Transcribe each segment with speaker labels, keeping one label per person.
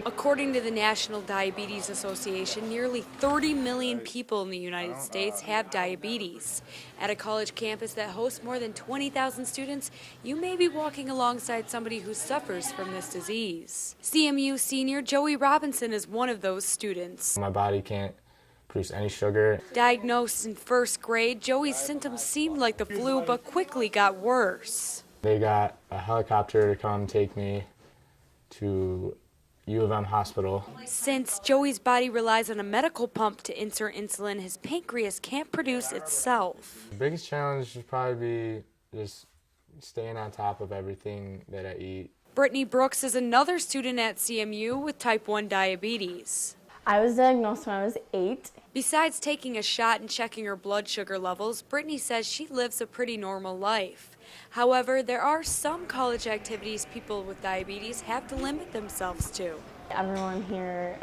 Speaker 1: According to the National Diabetes Association, nearly 30 million people in the United States have diabetes. At a college campus that hosts more than 20,000 students, you may be walking alongside somebody who suffers from this disease. CMU senior Joey Robinson is one of those students.
Speaker 2: My body can't produce any sugar.
Speaker 1: Diagnosed in first grade, Joey's symptoms seemed like the flu but quickly got worse.
Speaker 2: They got a helicopter to come take me to U of M hospital.
Speaker 1: Since Joey's body relies on a medical pump to insert insulin, his pancreas can't produce itself.
Speaker 2: The biggest challenge would probably be just staying on top of everything that I eat.
Speaker 1: Brittany Brooks is another student at CMU with type 1 diabetes.
Speaker 3: I was diagnosed when I was 8.
Speaker 1: Besides taking a shot and checking her blood sugar levels, Brittany says she lives a pretty normal life. However, there are some college activities people with diabetes have to limit themselves to.
Speaker 3: Everyone here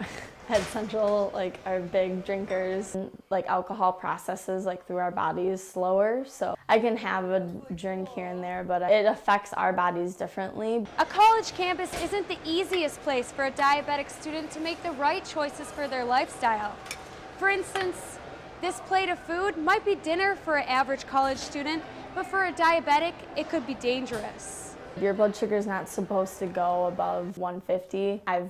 Speaker 3: at Central are big drinkers. Alcohol processes through our bodies slower, so I can have a drink here and there, but it affects our bodies differently.
Speaker 4: A college campus isn't the easiest place for a diabetic student to make the right choices for their lifestyle. For instance, this plate of food might be dinner for an average college student, but for a diabetic, it could be dangerous.
Speaker 3: Your blood sugar is not supposed to go above 150. I've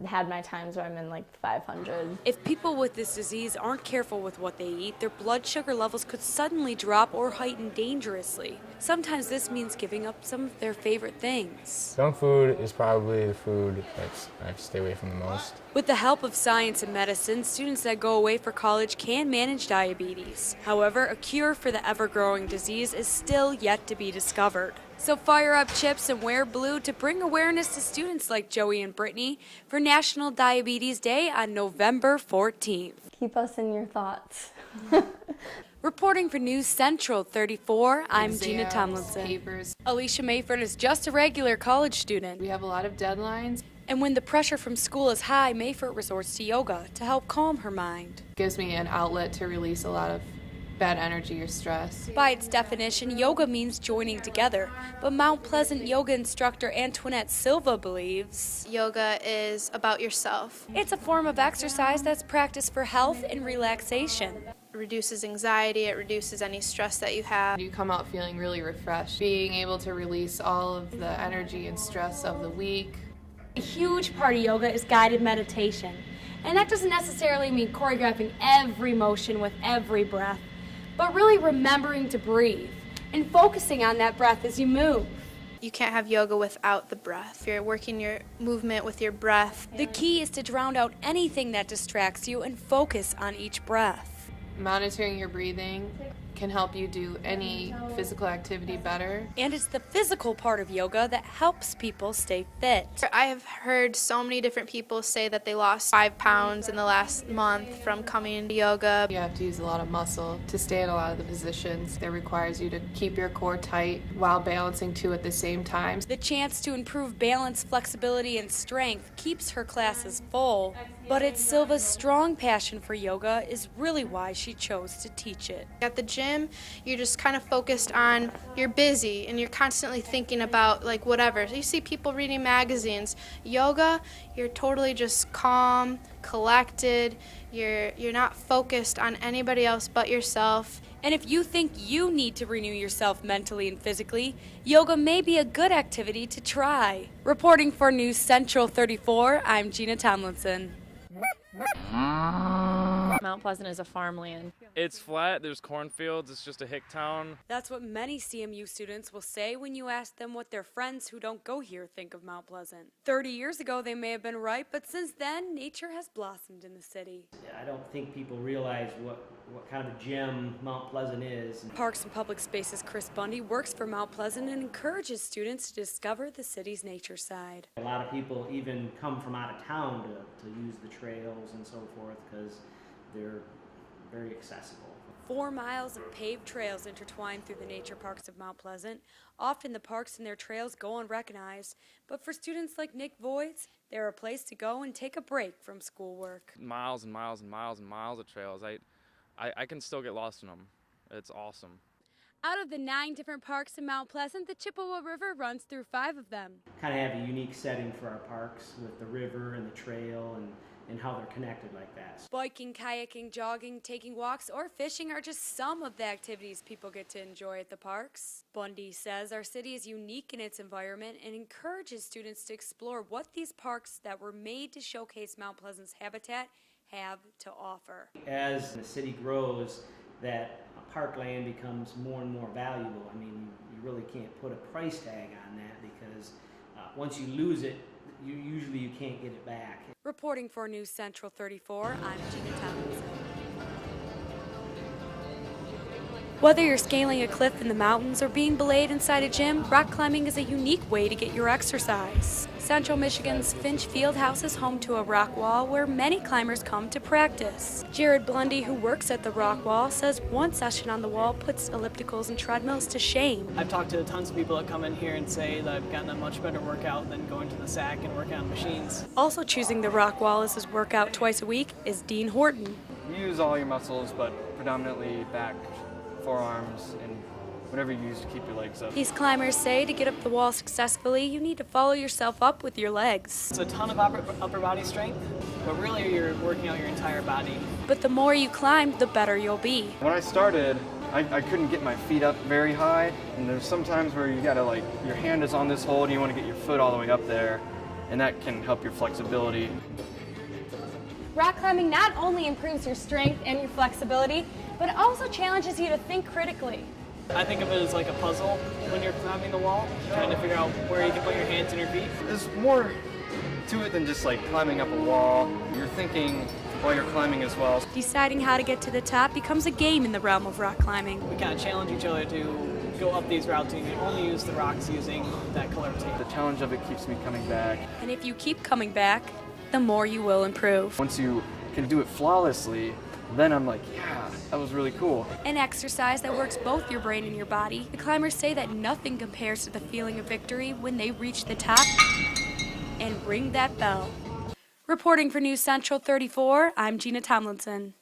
Speaker 3: had my times where I'm in 500.
Speaker 1: If people with this disease aren't careful with what they eat, their blood sugar levels could suddenly drop or heighten dangerously. Sometimes this means giving up some of their favorite things.
Speaker 2: Junk food is probably the food that I have to stay away from the most.
Speaker 1: With the help of science and medicine, students that go away for college can manage diabetes. However, a cure for the ever-growing disease is still yet to be discovered. So fire up chips and wear blue to bring awareness to students like Joey and Brittany for National Diabetes Day on November 14th.
Speaker 3: Keep us in your thoughts.
Speaker 1: Reporting for News Central 34, I'm
Speaker 5: Exams,
Speaker 1: Gina Tomlinson.
Speaker 5: Papers.
Speaker 1: Alicia Mayford is just a regular college student.
Speaker 5: We have a lot of deadlines.
Speaker 1: And when the pressure from school is high, Mayford resorts to yoga to help calm her mind.
Speaker 5: It gives me an outlet to release a lot of bad energy or stress.
Speaker 1: By its definition, yoga means joining together, but Mount Pleasant yoga instructor Antoinette Silva believes
Speaker 6: yoga is about yourself.
Speaker 1: It's a form of exercise that's practiced for health and relaxation.
Speaker 6: It reduces anxiety, it reduces any stress that you have.
Speaker 5: You come out feeling really refreshed, being able to release all of the energy and stress of the week.
Speaker 4: A huge part of yoga is guided meditation, and that doesn't necessarily mean choreographing every motion with every breath, but really remembering to breathe and focusing on that breath as you move.
Speaker 6: You can't have yoga without the breath. You're working your movement with your breath.
Speaker 1: The key is to drown out anything that distracts you and focus on each breath.
Speaker 5: Monitoring your breathing can help you do any physical activity better.
Speaker 1: And it's the physical part of yoga that helps people stay fit.
Speaker 6: I have heard so many different people say that they lost 5 pounds in the last month from coming to yoga.
Speaker 5: You have to use a lot of muscle to stay in a lot of the positions. That requires you to keep your core tight while balancing two at the same time.
Speaker 1: The chance to improve balance, flexibility, and strength keeps her classes full. But it's Silva's strong passion for yoga is really why she chose to teach it.
Speaker 6: At the gym, you're just kind of focused on, you're busy and you're constantly thinking about whatever. You see people reading magazines. Yoga, you're totally just calm, collected. You're not focused on anybody else but yourself.
Speaker 1: And if you think you need to renew yourself mentally and physically, yoga may be a good activity to try. Reporting for News Central 34, I'm Gina Tomlinson.
Speaker 7: Mount Pleasant is a farmland.
Speaker 8: It's flat, there's cornfields, it's just a hick town.
Speaker 1: That's what many CMU students will say when you ask them what their friends who don't go here think of Mount Pleasant. 30 years ago they may have been right, but since then, nature has blossomed in the city.
Speaker 9: I don't think people realize what kind of a gem Mount Pleasant is.
Speaker 1: Parks and Public Spaces Chris Bundy works for Mount Pleasant and encourages students to discover the city's nature side.
Speaker 9: A lot of people even come from out of town to use the trails and so forth because they're very accessible.
Speaker 1: 4 miles of paved trails intertwine through the nature parks of Mount Pleasant. Often the parks and their trails go unrecognized, but for students like Nick Voids, they're a place to go and take a break from schoolwork.
Speaker 8: Miles and miles and miles and miles of trails. I can still get lost in them. It's awesome.
Speaker 1: Out of the 9 different parks in Mount Pleasant, the Chippewa River runs through 5 of them.
Speaker 9: Kind of have a unique setting for our parks with the river and the trail and how they're connected like that.
Speaker 1: Biking, kayaking, jogging, taking walks, or fishing are just some of the activities people get to enjoy at the parks. Bundy says our city is unique in its environment and encourages students to explore what these parks that were made to showcase Mount Pleasant's habitat have to offer.
Speaker 9: As the city grows, that parkland becomes more and more valuable. I mean, you really can't put a price tag on that because once you lose it, you can't get it back.
Speaker 1: Reporting for News Central 34, I'm Gina Tomlinson. Whether you're scaling a cliff in the mountains or being belayed inside a gym, rock climbing is a unique way to get your exercise. Central Michigan's Finch Fieldhouse is home to a rock wall where many climbers come to practice. Jared Blundy, who works at the rock wall, says one session on the wall puts ellipticals and treadmills to shame.
Speaker 10: I've talked to tons of people that come in here and say that I've gotten a much better workout than going to the SAC and working on machines.
Speaker 1: Also choosing the rock wall as his workout twice a week is Dean Horton.
Speaker 11: You use all your muscles, but predominantly back, forearms, and whatever you use to keep your legs up.
Speaker 1: These climbers say to get up the wall successfully, you need to follow yourself up with your legs.
Speaker 10: It's a ton of upper body strength, but really you're working out your entire body.
Speaker 1: But the more you climb, the better you'll be.
Speaker 11: When I started, I couldn't get my feet up very high, and there's some times where you gotta your hand is on this hold and you wanna get your foot all the way up there, and that can help your flexibility.
Speaker 4: Rock climbing not only improves your strength and your flexibility, but it also challenges you to think critically.
Speaker 10: I think of it as like a puzzle when you're climbing the wall, trying to figure out where you can put your hands and your feet.
Speaker 11: There's more to it than just climbing up a wall. You're thinking while you're climbing as well.
Speaker 1: Deciding how to get to the top becomes a game in the realm of rock climbing.
Speaker 10: We kind of challenge each other to go up these routes and you can only use the rocks using that color tape.
Speaker 11: The challenge of it keeps me coming back.
Speaker 1: And if you keep coming back, the more you will improve.
Speaker 11: Once you can do it flawlessly, then I'm like, yeah, that was really cool.
Speaker 1: An exercise that works both your brain and your body. The climbers say that nothing compares to the feeling of victory when they reach the top and ring that bell. Reporting for News Central 34, I'm Gina Tomlinson.